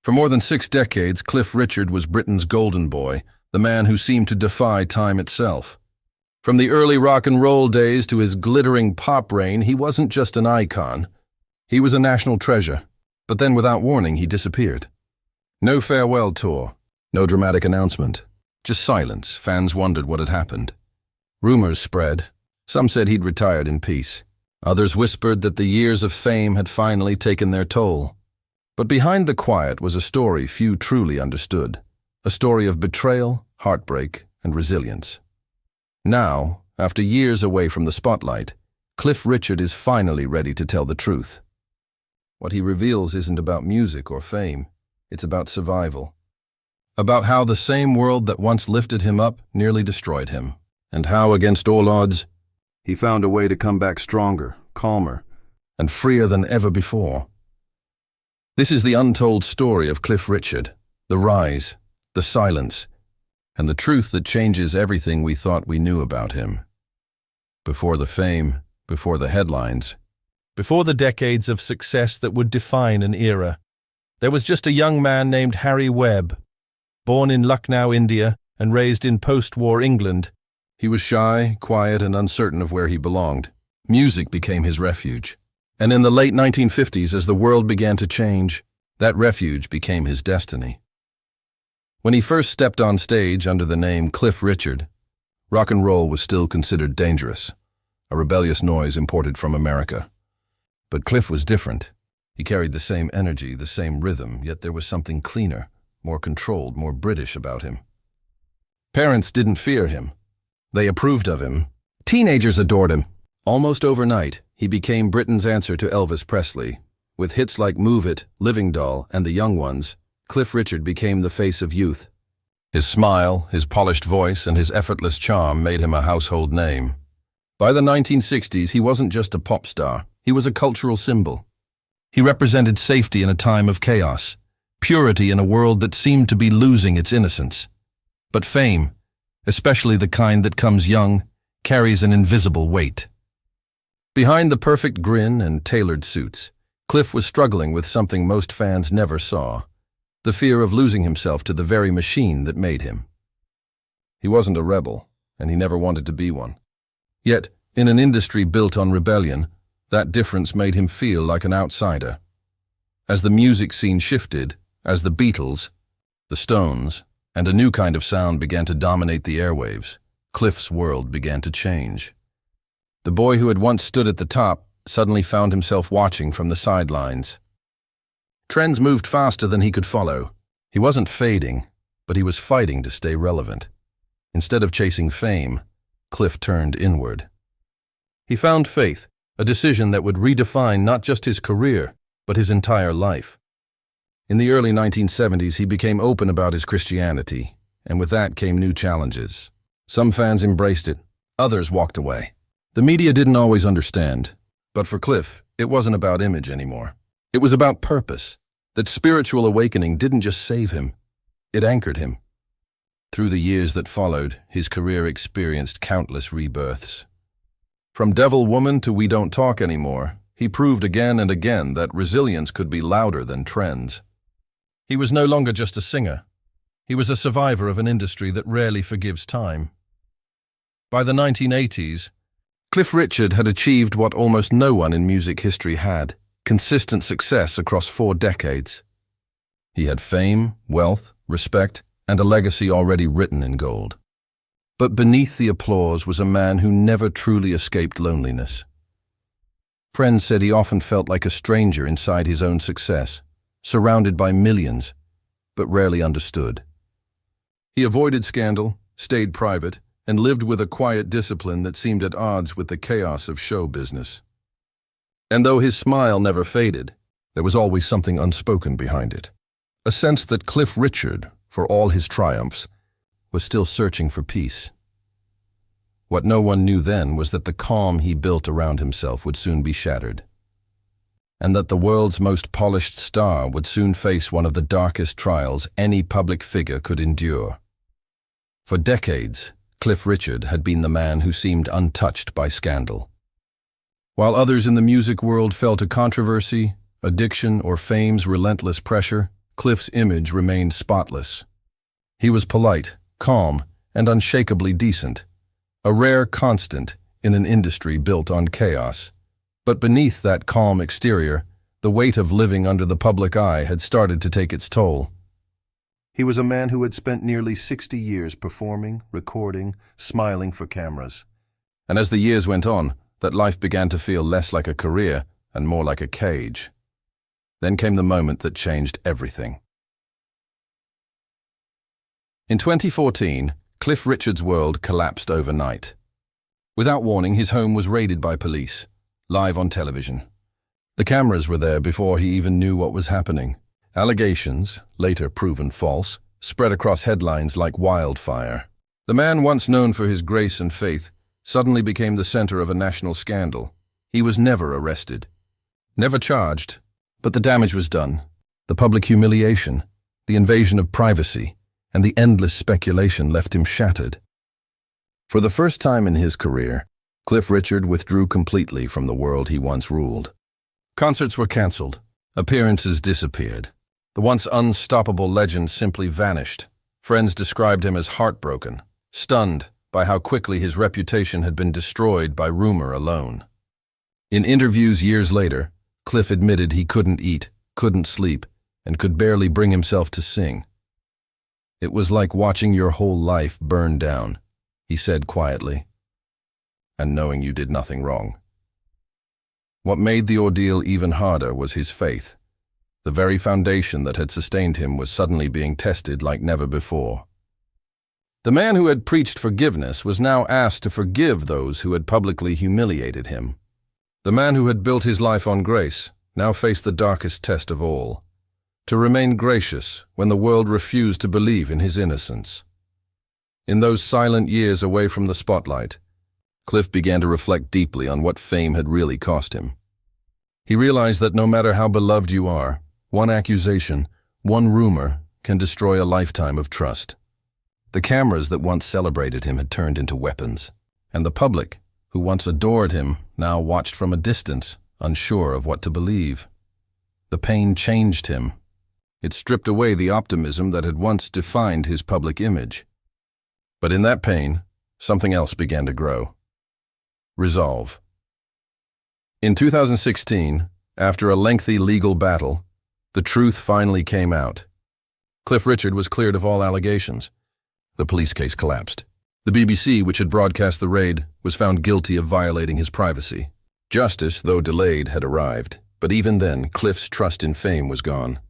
For more than 6 decades, Cliff Richard was Britain's golden boy, the man who seemed to defy time itself. From the early rock and roll days to his glittering pop reign, he wasn't just an icon. He was a national treasure. But then without warning, he disappeared. No farewell tour, no dramatic announcement, just silence. Fans wondered what had happened. Rumors spread. Some said he'd retired in peace. Others whispered that the years of fame had finally taken their toll. But behind the quiet was a story few truly understood. A story of betrayal, heartbreak, and resilience. Now, after years away from the spotlight, Cliff Richard is finally ready to tell the truth. What he reveals isn't about music or fame. It's about survival. About how the same world that once lifted him up nearly destroyed him. And how, against all odds, he found a way to come back stronger, calmer, and freer than ever before. This is the untold story of Cliff Richard, the rise, the silence, and the truth that changes everything we thought we knew about him. Before the fame, before the headlines, before the decades of success that would define an era, there was just a young man named Harry Webb, born in Lucknow, India, and raised in post-war England. He was shy, quiet, and uncertain of where he belonged. Music became his refuge. And in the late 1950s, as the world began to change, that refuge became his destiny. When he first stepped on stage under the name Cliff Richard, rock and roll was still considered dangerous, a rebellious noise imported from America. But Cliff was different. He carried the same energy, the same rhythm, yet there was something cleaner, more controlled, more British about him. Parents didn't fear him. They approved of him. Teenagers adored him. Almost overnight, he became Britain's answer to Elvis Presley. With hits like Move It, Living Doll, and The Young Ones, Cliff Richard became the face of youth. His smile, his polished voice, and his effortless charm made him a household name. By the 1960s, he wasn't just a pop star. He was a cultural symbol. He represented safety in a time of chaos, purity in a world that seemed to be losing its innocence. But fame, especially the kind that comes young, carries an invisible weight. Behind the perfect grin and tailored suits, Cliff was struggling with something most fans never saw: the fear of losing himself to the very machine that made him. He wasn't a rebel, and he never wanted to be one. Yet, in an industry built on rebellion, that difference made him feel like an outsider. As the music scene shifted, as the Beatles, the Stones, and a new kind of sound began to dominate the airwaves, Cliff's world began to change. The boy who had once stood at the top suddenly found himself watching from the sidelines. Trends moved faster than he could follow. He wasn't fading, but he was fighting to stay relevant. Instead of chasing fame, Cliff turned inward. He found faith, a decision that would redefine not just his career, but his entire life. In the early 1970s, he became open about his Christianity, and with that came new challenges. Some fans embraced it, others walked away. The media didn't always understand, but for Cliff, it wasn't about image anymore. It was about purpose. That spiritual awakening didn't just save him, it anchored him. Through the years that followed, his career experienced countless rebirths. From Devil Woman to We Don't Talk Anymore, he proved again and again that resilience could be louder than trends. He was no longer just a singer. He was a survivor of an industry that rarely forgives time. By the 1980s, Cliff Richard had achieved what almost no one in music history had: consistent success across 4 decades. He had fame, wealth, respect, and a legacy already written in gold. But beneath the applause was a man who never truly escaped loneliness. Friends said he often felt like a stranger inside his own success, surrounded by millions, but rarely understood. He avoided scandal, stayed private, and lived with a quiet discipline that seemed at odds with the chaos of show business. And though his smile never faded, there was always something unspoken behind it. A sense that Cliff Richard, for all his triumphs, was still searching for peace. What no one knew then was that the calm he built around himself would soon be shattered, and that the world's most polished star would soon face one of the darkest trials any public figure could endure. For decades, Cliff Richard had been the man who seemed untouched by scandal. While others in the music world fell to controversy, addiction, or fame's relentless pressure, Cliff's image remained spotless. He was polite, calm, and unshakably decent, a rare constant in an industry built on chaos. But beneath that calm exterior, the weight of living under the public eye had started to take its toll. He was a man who had spent nearly 60 years performing, recording, smiling for cameras. And as the years went on, that life began to feel less like a career and more like a cage. Then came the moment that changed everything. In 2014, Cliff Richard's world collapsed overnight. Without warning, his home was raided by police, live on television. The cameras were there before he even knew what was happening. Allegations, later proven false, spread across headlines like wildfire. The man once known for his grace and faith suddenly became the center of a national scandal. He was never arrested, never charged, but the damage was done. The public humiliation, the invasion of privacy, and the endless speculation left him shattered. For the first time in his career, Cliff Richard withdrew completely from the world he once ruled. Concerts were cancelled, appearances disappeared. The once unstoppable legend simply vanished. Friends described him as heartbroken, stunned by how quickly his reputation had been destroyed by rumor alone. In interviews years later, Cliff admitted he couldn't eat, couldn't sleep, and could barely bring himself to sing. "It was like watching your whole life burn down," he said quietly, "and knowing you did nothing wrong." What made the ordeal even harder was his faith. The very foundation that had sustained him was suddenly being tested like never before. The man who had preached forgiveness was now asked to forgive those who had publicly humiliated him. The man who had built his life on grace now faced the darkest test of all: to remain gracious when the world refused to believe in his innocence. In those silent years away from the spotlight, Cliff began to reflect deeply on what fame had really cost him. He realized that no matter how beloved you are, one accusation, one rumor, can destroy a lifetime of trust. The cameras that once celebrated him had turned into weapons, and the public, who once adored him, now watched from a distance, unsure of what to believe. The pain changed him. It stripped away the optimism that had once defined his public image. But in that pain, something else began to grow: resolve. In 2016, after a lengthy legal battle, the truth finally came out. Cliff Richard was cleared of all allegations. The police case collapsed. The BBC, which had broadcast the raid, was found guilty of violating his privacy. Justice, though delayed, had arrived, but even then, Cliff's trust in fame was gone.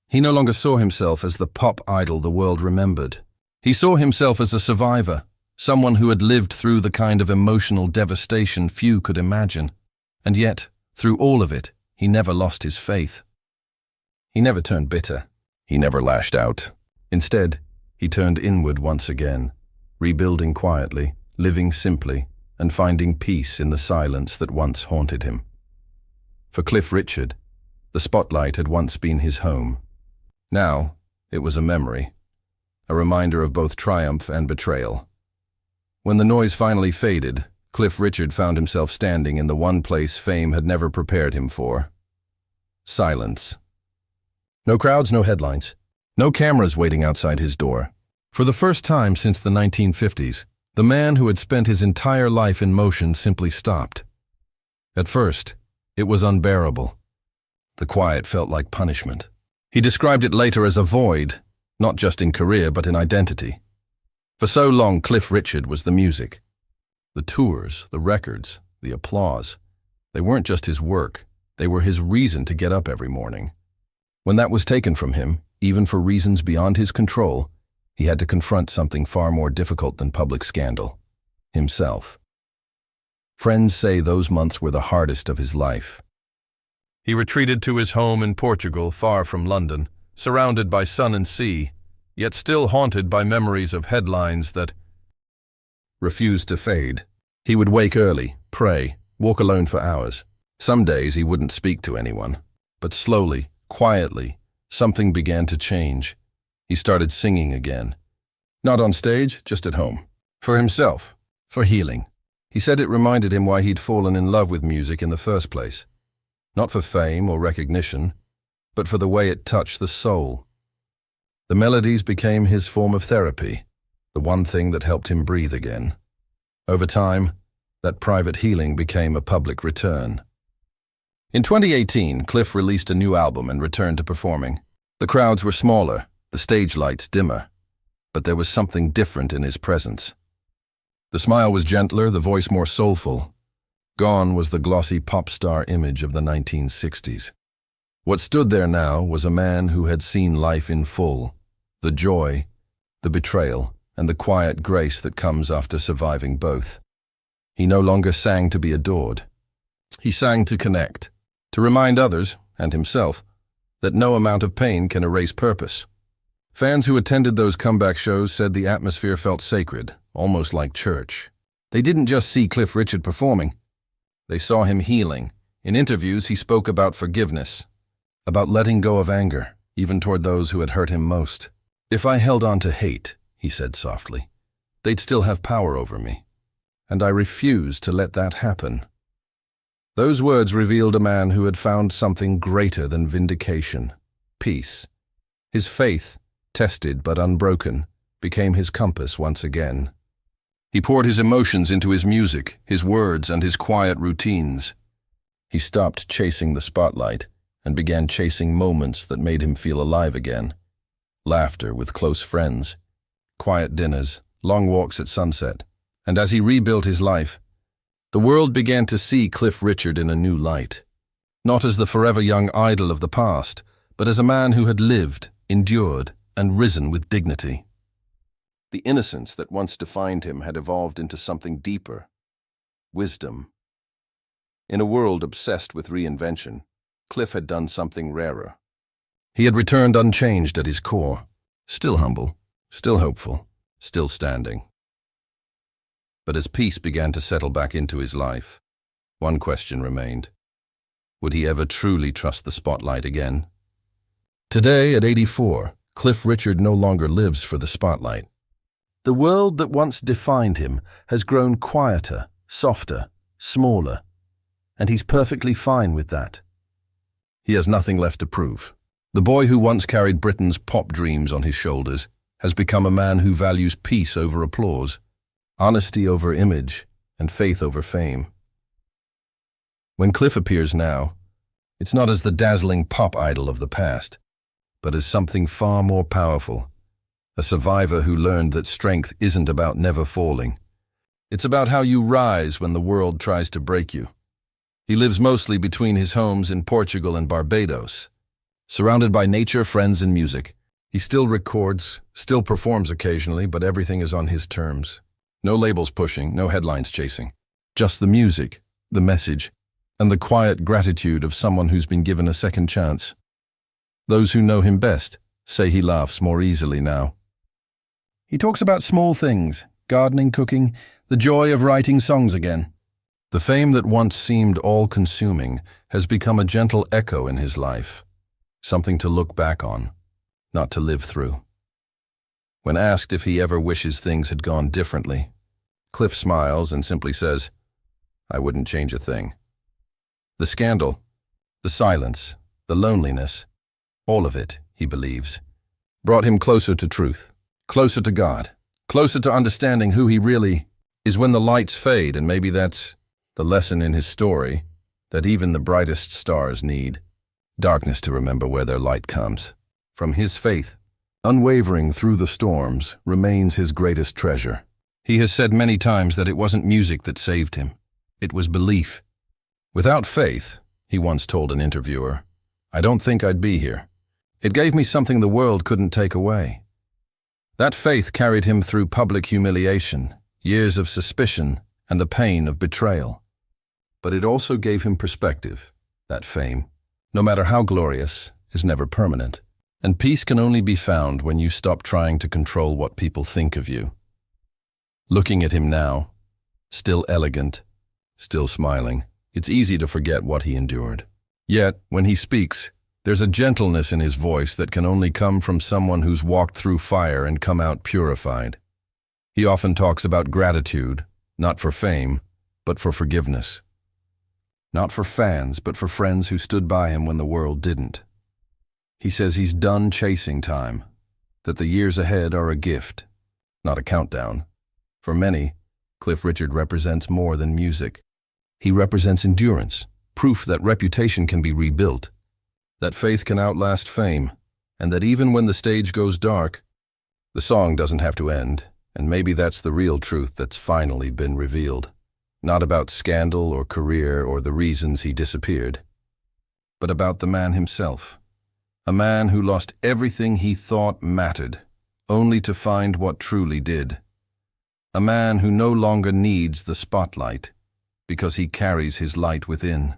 He no longer saw himself as the pop idol the world remembered. He saw himself as a survivor, someone who had lived through the kind of emotional devastation few could imagine. And yet, through all of it, he never lost his faith. He never turned bitter. He never lashed out. Instead, he turned inward once again, rebuilding quietly, living simply, and finding peace in the silence that once haunted him. For Cliff Richard, the spotlight had once been his home. Now, it was a memory, a reminder of both triumph and betrayal. When the noise finally faded, Cliff Richard found himself standing in the one place fame had never prepared him for: silence. No crowds, no headlines, no cameras waiting outside his door. For the first time since the 1950s, the man who had spent his entire life in motion simply stopped. At first, it was unbearable. The quiet felt like punishment. He described it later as a void, not just in career but in identity. For so long, Cliff Richard was the music. The tours, the records, the applause. They weren't just his work, they were his reason to get up every morning. When that was taken from him, even for reasons beyond his control, he had to confront something far more difficult than public scandal: himself. Friends say those months were the hardest of his life. He retreated to his home in Portugal, far from London, surrounded by sun and sea, yet still haunted by memories of headlines that refused to fade. He would wake early, pray, walk alone for hours. Some days he wouldn't speak to anyone, but slowly, quietly, something began to change. He started singing again. Not on stage, just at home. For himself, for healing. He said it reminded him why he'd fallen in love with music in the first place. Not for fame or recognition, but for the way it touched the soul. The melodies became his form of therapy, the one thing that helped him breathe again. Over time, that private healing became a public return. In 2018, Cliff released a new album and returned to performing. The crowds were smaller, the stage lights dimmer, but there was something different in his presence. The smile was gentler, the voice more soulful. Gone was the glossy pop star image of the 1960s. What stood there now was a man who had seen life in full, the joy, the betrayal, and the quiet grace that comes after surviving both. He no longer sang to be adored. He sang to connect, to remind others, and himself, that no amount of pain can erase purpose. Fans who attended those comeback shows said the atmosphere felt sacred, almost like church. They didn't just see Cliff Richard performing. They saw him healing. In interviews, he spoke about forgiveness, about letting go of anger, even toward those who had hurt him most. "If I held on to hate," he said softly, "they'd still have power over me. And I refuse to let that happen." Those words revealed a man who had found something greater than vindication, peace. His faith, tested but unbroken, became his compass once again. He poured his emotions into his music, his words, and his quiet routines. He stopped chasing the spotlight and began chasing moments that made him feel alive again. Laughter with close friends, quiet dinners, long walks at sunset. And as he rebuilt his life, the world began to see Cliff Richard in a new light. Not as the forever young idol of the past, but as a man who had lived, endured, and risen with dignity. The innocence that once defined him had evolved into something deeper, wisdom. In a world obsessed with reinvention, Cliff had done something rarer. He had returned unchanged at his core, still humble, still hopeful, still standing. But as peace began to settle back into his life, one question remained. Would he ever truly trust the spotlight again? Today, at 84, Cliff Richard no longer lives for the spotlight. The world that once defined him has grown quieter, softer, smaller, and he's perfectly fine with that. He has nothing left to prove. The boy who once carried Britain's pop dreams on his shoulders has become a man who values peace over applause, honesty over image, and faith over fame. When Cliff appears now, it's not as the dazzling pop idol of the past, but as something far more powerful, a survivor who learned that strength isn't about never falling. It's about how you rise when the world tries to break you. He lives mostly between his homes in Portugal and Barbados. Surrounded by nature, friends, and music, he still records, still performs occasionally, but everything is on his terms. No labels pushing, no headlines chasing. Just the music, the message, and the quiet gratitude of someone who's been given a second chance. Those who know him best say he laughs more easily now. He talks about small things, gardening, cooking, the joy of writing songs again. The fame that once seemed all-consuming has become a gentle echo in his life, something to look back on, not to live through. When asked if he ever wishes things had gone differently, Cliff smiles and simply says, "I wouldn't change a thing." The scandal, the silence, the loneliness, all of it, he believes, brought him closer to truth, closer to God, closer to understanding who he really is when the lights fade, and maybe that's the lesson in his story that even the brightest stars need darkness to remember where their light comes. From his faith, unwavering through the storms, remains his greatest treasure. He has said many times that it wasn't music that saved him. It was belief. "Without faith," he once told an interviewer, "I don't think I'd be here. It gave me something the world couldn't take away." That faith carried him through public humiliation, years of suspicion, and the pain of betrayal. But it also gave him perspective. That fame, no matter how glorious, is never permanent. And peace can only be found when you stop trying to control what people think of you. Looking at him now, still elegant, still smiling, it's easy to forget what he endured. Yet, when he speaks, there's a gentleness in his voice that can only come from someone who's walked through fire and come out purified. He often talks about gratitude, not for fame, but for forgiveness. Not for fans, but for friends who stood by him when the world didn't. He says he's done chasing time, that the years ahead are a gift, not a countdown. For many, Cliff Richard represents more than music. He represents endurance, proof that reputation can be rebuilt, that faith can outlast fame, and that even when the stage goes dark, the song doesn't have to end. And maybe that's the real truth that's finally been revealed. Not about scandal or career or the reasons he disappeared, but about the man himself. A man who lost everything he thought mattered, only to find what truly did. A man who no longer needs the spotlight, because he carries his light within.